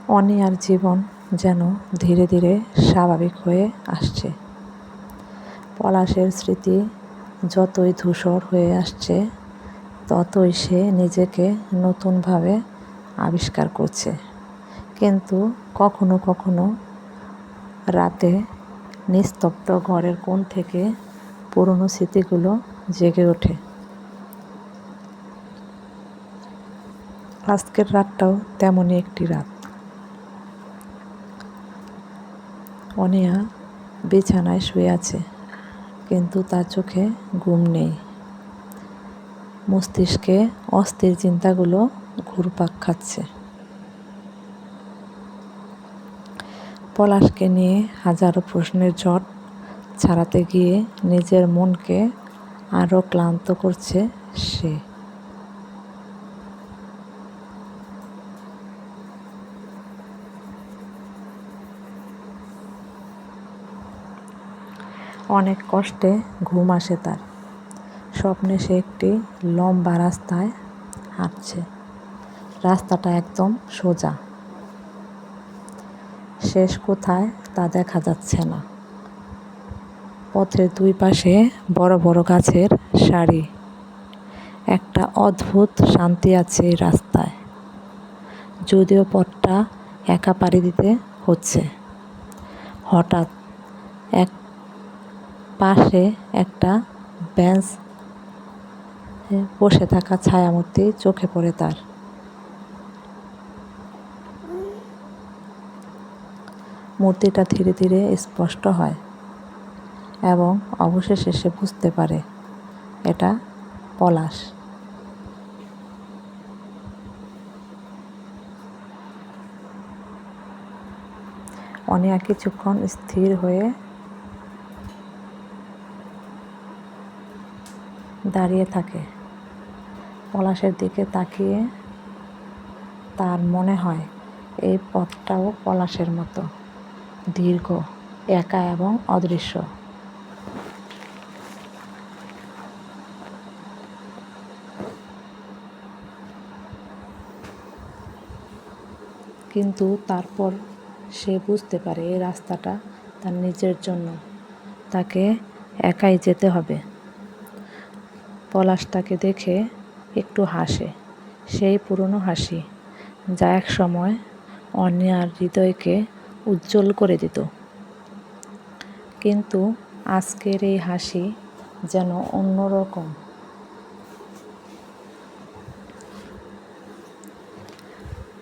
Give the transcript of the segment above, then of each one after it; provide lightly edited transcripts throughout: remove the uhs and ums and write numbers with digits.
অনিয়ার জীবন যেন ধীরে ধীরে স্বাভাবিক হয়ে আসছে। পলাশের স্মৃতি যতই ধূসর হয়ে আসছে, ততই সে নিজেকে নতুনভাবে আবিষ্কার করছে। কিন্তু কখনো কখনো রাতে নিস্তব্ধ ঘরের কোণ থেকে পুরনো স্মৃতিগুলো জেগে ওঠে। আজকের রাতটাও তেমনই একটি রাত। অনিয়া বিছানায় শুয়ে আছে, কিন্তু তার চোখে ঘুম নেই। মস্তিষ্কে অস্থির চিন্তাগুলো ঘুরপাক খাচ্ছে। পলাশকে নিয়ে হাজারো প্রশ্নের ঝড় ছাড়াতে গিয়ে নিজের মনকে আরও ক্লান্ত করছে সে। অনেক কষ্টে ঘুম আসে তার। স্বপ্নে সে একটি লম্বা রাস্তায় হাঁটছে। রাস্তাটা একদম সোজা, শেষ কোথায় তা দেখা যাচ্ছে না। পথের দুই পাশে বড় বড় গাছের সারি। একটা অদ্ভুত শান্তি আছে এই রাস্তায়, যদিও পথটা একা পাড়ি দিতে হচ্ছে। হঠাৎ এক পাশে একটা বেঞ্চ বসে থাকা ছায়ামূর্তি চোখে পড়ে তার। মূর্তিটা ধীরে ধীরে স্পষ্ট হয় এবং অবশেষে সে বুঝতে পারে এটা পলাশ। অনিয়া কিছুক্ষণ স্থির হয়ে দাঁড়িয়ে থাকে। পলাশের দিকে তাকিয়ে তার মনে হয় এই পথটাও পলাশের মতো দীর্ঘ, একা এবং অদৃশ্য। কিন্তু তারপর সে বুঝতে পারে এই রাস্তাটা তার নিজের জন্য, তাকে একাই যেতে হবে। পলাশ তাকে দেখে একটু হাসে, সেই পুরনো হাসি যা এক সময় অনিয়ার হৃদয়কে উজ্জ্বল করে দিত। কিন্তু আজকের এই হাসি যেন অন্যরকম।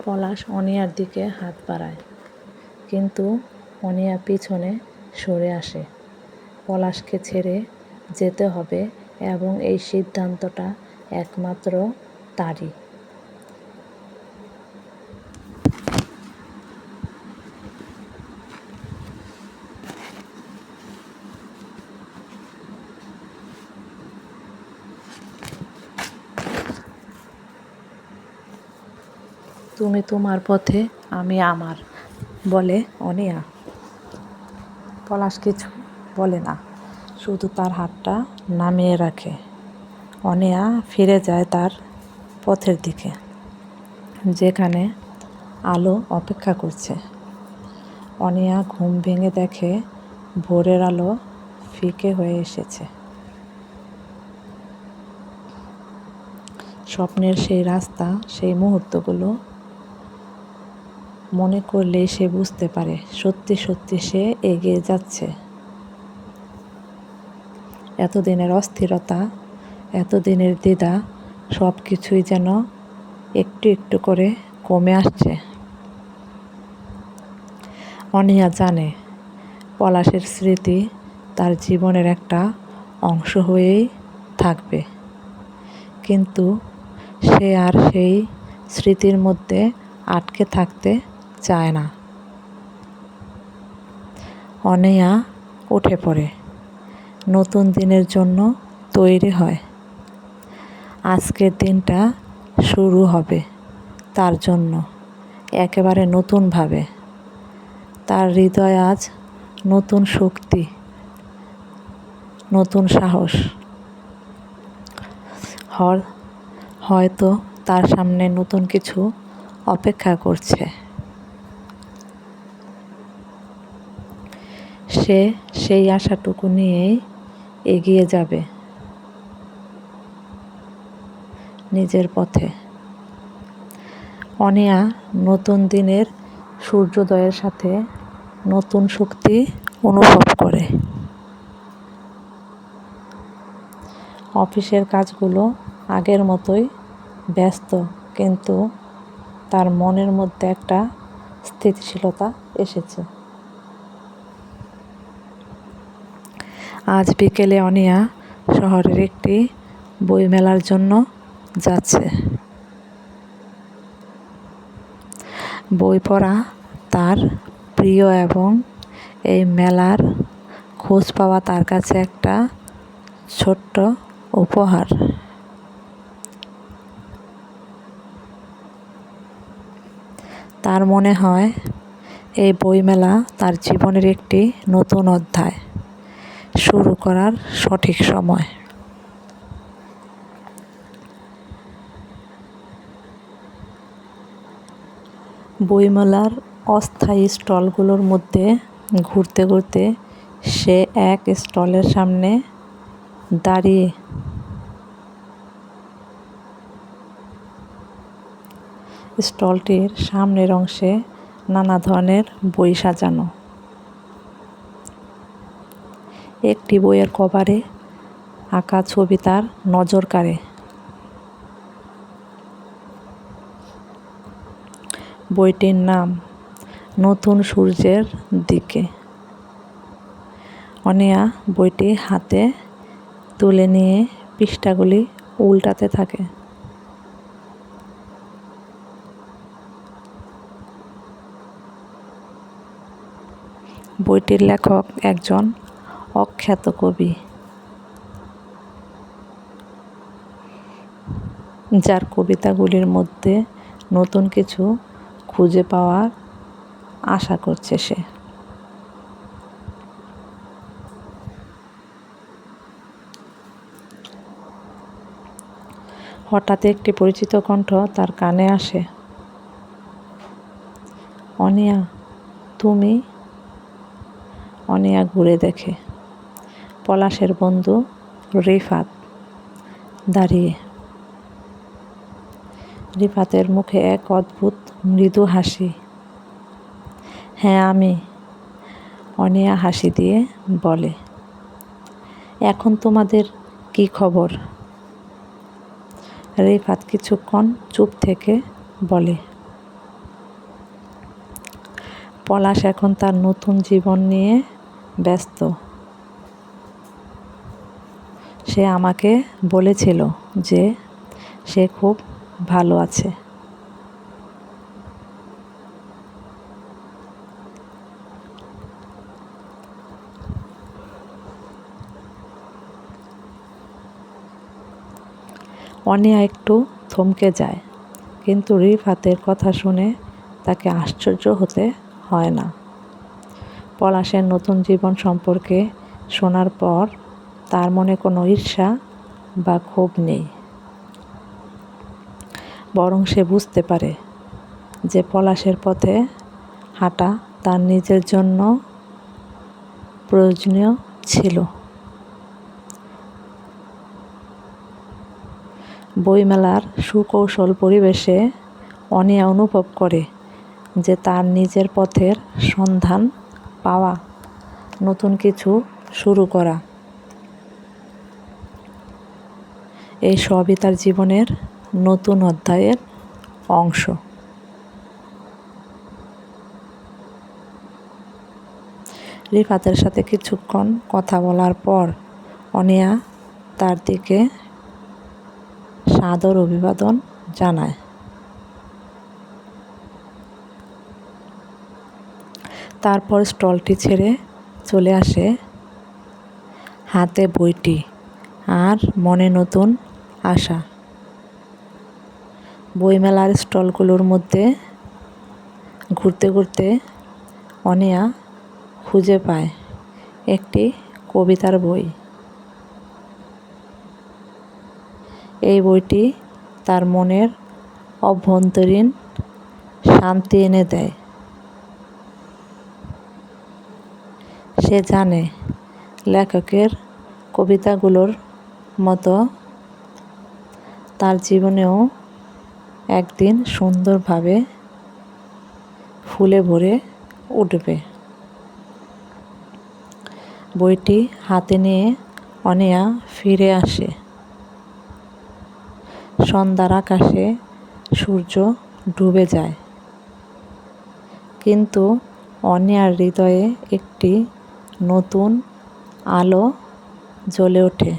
পলাশ অনিয়ার দিকে হাত বাড়ায়, কিন্তু অনিয়া পিছনে সরে আসে। পলাশকে ছেড়ে যেতে হবে এবং এই সিদ্ধান্তটা একমাত্র তারই। তুমি তোমার পথে, আমি আমার, বলে অনিয়া। পলাশ কিছু বলে না, শুধু তার হাতটা নামিয়ে রাখে। অনিয়া ফিরে যায় তার পথের দিকে, যেখানে আলো অপেক্ষা করছে। অনিয়া ঘুম ভেঙে দেখে ভোরের আলো ফিকে হয়ে এসেছে। স্বপ্নের সেই রাস্তা, সেই মুহূর্তগুলো মনে করলেই সে বুঝতে পারে সত্যি সত্যি সে এগিয়ে যাচ্ছে। এতদিনের অস্থিরতা, এতদিনের দ্বিধা, সব কিছুই যেন একটু একটু করে কমে আসছে। অনিয়া জানে পলাশের স্মৃতি তার জীবনের একটা অংশ হয়েই থাকবে, কিন্তু সে আর সেই স্মৃতির মধ্যে আটকে থাকতে চায় না। অনিয়া উঠে পড়ে, নতুন দিনের জন্য তৈরি হয়। আজকের দিনটা শুরু হবে তার জন্য একেবারে নতুনভাবে। তার হৃদয় আজ নতুন শক্তি, নতুন সাহস। হয়তো তার সামনে নতুন কিছু অপেক্ষা করছে। সে সেই আশাটুকু নিয়েই এগিয়ে যাবে নিজের পথে। অনিয়া নতুন দিনের সূর্যোদয়ের সাথে নতুন শক্তি অনুভব করে। অফিসের কাজগুলো আগের মতোই ব্যস্ত, কিন্তু তার মনের মধ্যে একটা স্থিতিশীলতা এসেছে। আজ বিকেলে অনিয়া শহরের একটি বইমেলার জন্য যাচ্ছে। বই পড়া তার প্রিয় এবং এই মেলার খোঁজ পাওয়া তার কাছে একটা ছোট্ট উপহার। তার মনে হয় এই বইমেলা তার জীবনের একটি নতুন অধ্যায় শুরু করার সঠিক সময়। বইমেলার অস্থায়ী স্টলগুলোর মধ্যে ঘুরতে ঘুরতে সে এক স্টলের সামনে দাঁড়িয়ে স্টলটির সামনের অংশে নানা ধরনের বই সাজানো। একটি বইয়ের কভারে আঁকা ছবি তার নজর কাড়ে। বইটির নাম নতুন সূর্যের দিকে। অনিয়া বইটি হাতে তুলে নিয়ে পৃষ্ঠাগুলি উল্টাতে থাকে। বইটির লেখক একজন অখ্যাত কবি, যার কবিতাগুলির মধ্যে নতুন কিছু খুঁজে পাওয়ার আশা করছে সে। হঠাৎ একটি পরিচিত কণ্ঠ তার কানে আসে। অনিয়া, তুমি? অনিয়া ঘুরে দেখে পলাশের বন্ধু রিফাত দাঁড়িয়ে। রিফাতের মুখে এক অদ্ভুত মৃদু হাসি। হ্যাঁ, আমি। অনিয়া হাসি দিয়ে বলে, এখন তোমাদের কি খবর? রিফাত কিছুক্ষণ চুপ থেকে বলে, পলাশ এখন তার নতুন জীবন নিয়ে ব্যস্ত। সে আমাকে বলেছিল যে সে খুব ভালো আছে। অনিয়া একটু থমকে যায়, কিন্তু রিফাতের কথা শুনে তাকে আশ্চর্য হতে হয় না। পলাশের নতুন জীবন সম্পর্কে শোনার পর তার মনে কোনো ঈর্ষা বা ক্ষোভ নেই, বরং সে বুঝতে পারে যে পলাশের পথে হাঁটা তার নিজের জন্য প্রয়োজনীয় ছিল। বইমেলার সুকৌশল পরিবেশে অনিয়া অনুভব করে যে তার নিজের পথের সন্ধান পাওয়া, নতুন কিছু শুরু করা, এই সবই তার জীবনের নতুন অধ্যায়ের অংশ। রিফাতের সাথে কিছুক্ষণ কথা বলার পর অনিয়া তার দিকে সাদর অভিবাদন জানায়। তারপর স্টলটি ছেড়ে চলে আসে, হাতে বইটি আর মনে নতুন আশা। বইমেলার স্টলগুলোর মধ্যে ঘুরতে ঘুরতে অনিয়া খুঁজে পায় একটি কবিতার বই। এই বইটি তার মনের অভ্যন্তরীণ শান্তি এনে দেয়। সে সে জানে লেখকের কবিতাগুলোর মতো তার জীবনেও একদিন সুন্দরভাবে ফুলে ভরে উঠবে। বইটি হাতে নিয়ে অনিয়া ফিরে আসে। সন্ধ্যার আকাশে সূর্য ডুবে যায়, কিন্তু অনিয়ার হৃদয়ে একটি নতুন আলো জ্বলে ওঠে।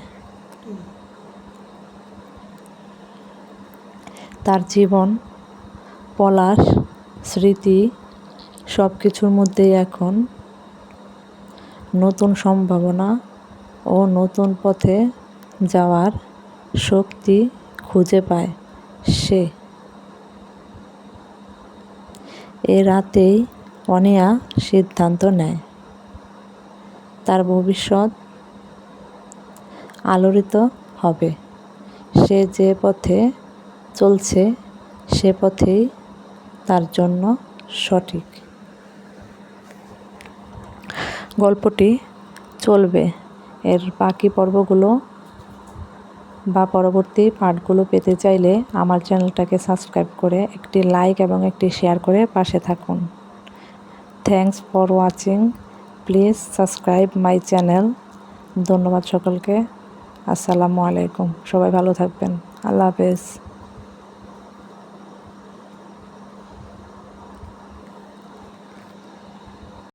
তার জীবন, পলাশ, স্মৃতি সব কিছুর মধ্যেই এখন নতুন সম্ভাবনা ও নতুন পথে যাওয়ার শক্তি খুঁজে পায় সে। এ রাতেই অনিয়া সিদ্ধান্ত নেয় তার ভবিষ্যৎ আলোড়িত হবে। সে যে পথে চলছে সে পথেই তার জন্য সঠিক। গল্পটি চলবে। এর বাকি পর্বগুলো বা পরবর্তী পার্টগুলো পেতে চাইলে আমার চ্যানেলটাকে সাবস্ক্রাইব করে একটি লাইক এবং একটি শেয়ার করে পাশে থাকুন। Thanks for watching. Please subscribe my channel. ধন্যবাদ সকলকে। আসসালামু আলাইকুম। সবাই ভালো থাকবেন। আল্লাহ হাফেজ।